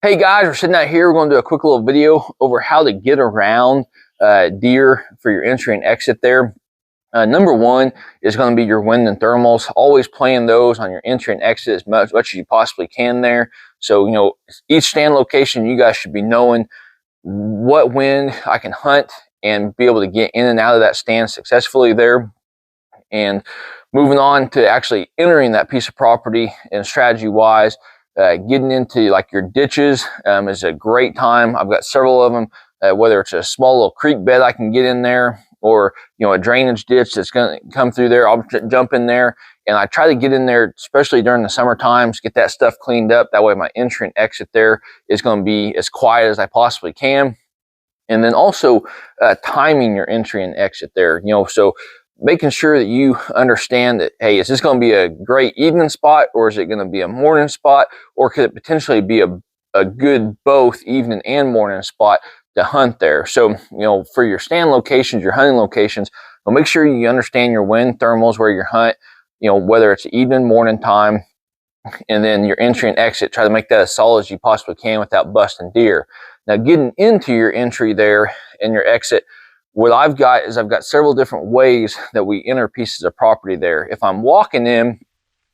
Hey guys, we're sitting out here. We're going to do a quick little video over how to get around deer for your entry and exit there. Number one is going to be your wind and thermals. Always plan those on your entry and exit as much as you possibly can there. So, each stand location, you guys should be knowing what wind I can hunt and be able to get in and out of that stand successfully there. And moving on to actually entering that piece of property and strategy wise, getting into like your ditches is a great time. I've got several of them, whether it's a small little creek bed I can get in there, or a drainage ditch that's going to come through there. I'll jump in there, and I try to get in there, especially during the summer times, get that stuff cleaned up. That way my entry and exit there is going to be as quiet as I possibly can. And then also timing your entry and exit there, so making sure that you understand that, hey, is this going to be a great evening spot, or is it going to be a morning spot, or could it potentially be a good both evening and morning spot to hunt there? So, for your stand locations, your hunting locations, make sure you understand your wind thermals where you hunt, whether it's evening, morning time, and then your entry and exit, try to make that as solid as you possibly can without busting deer. Now, getting into your entry there and your exit, what I've got is I've got several different ways that we enter pieces of property there. If I'm walking in,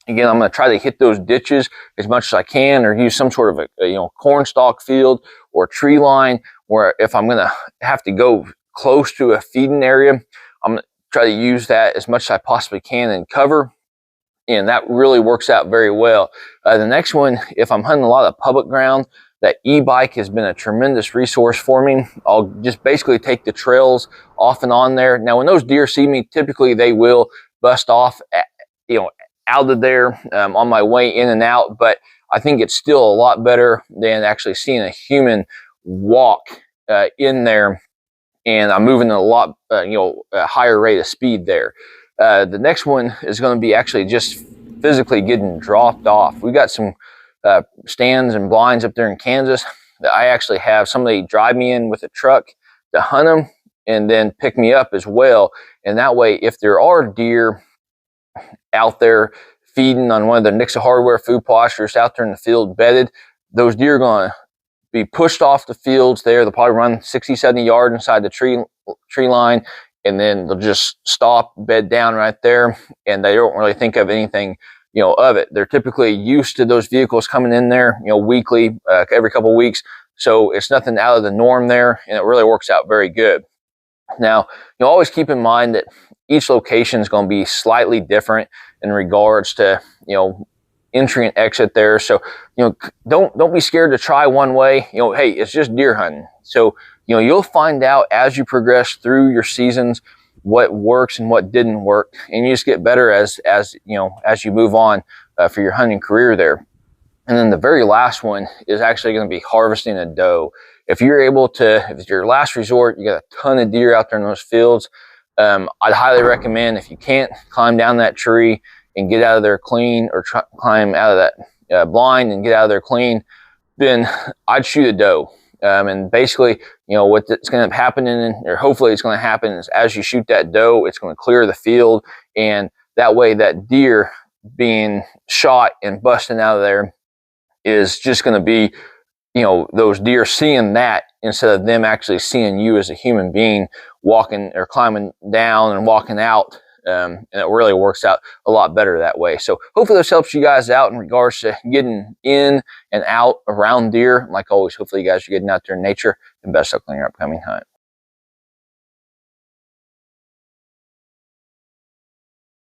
again, I'm going to try to hit those ditches as much as I can, or use some sort of a corn stalk field or tree line, where if I'm going to have to go close to a feeding area, I'm going to try to use that as much as I possibly can and cover. And that really works out very well. The next one, if I'm hunting a lot of public ground, that e-bike has been a tremendous resource for me. I'll just basically take the trails off and on there. Now, when those deer see me, typically they will bust off, out of there on my way in and out. But I think it's still a lot better than actually seeing a human walk in there, and I'm moving at a lot, a higher rate of speed there. The next one is going to be actually just physically getting dropped off. We got some stands and blinds up there in Kansas that I actually have somebody drive me in with a truck to hunt them and then pick me up as well. And that way, if there are deer out there feeding on one of the Nixa Hardware food pastures out there in the field bedded, those deer are going to be pushed off the fields there. They'll probably run 60, 70 yards inside the tree line, and then they'll just stop, bed down right there, and they don't really think of anything of it. They're typically used to those vehicles coming in there, weekly, every couple of weeks. So it's nothing out of the norm there, and it really works out very good. Now, always keep in mind that each location is going to be slightly different in regards to, entry and exit there. So, don't be scared to try one way. Hey, it's just deer hunting. So, you'll find out as you progress through your seasons what works and what didn't work, and you just get better as you move on for your hunting career there. And then the very last one is actually going to be harvesting a doe. If you're able to, if it's your last resort, you got a ton of deer out there in those fields, I'd highly recommend, if you can't climb down that tree and get out of there clean, or climb out of that blind and get out of there clean, then I'd shoot a doe. And basically, what's going to end up happening, or hopefully it's going to happen, is as you shoot that doe, it's going to clear the field, and that way that deer being shot and busting out of there is just going to be, those deer seeing that instead of them actually seeing you as a human being walking or climbing down and walking out. And it really works out a lot better that way. So hopefully this helps you guys out in regards to getting in and out around deer. Like always, hopefully you guys are getting out there in nature, and best luck on your upcoming hunt.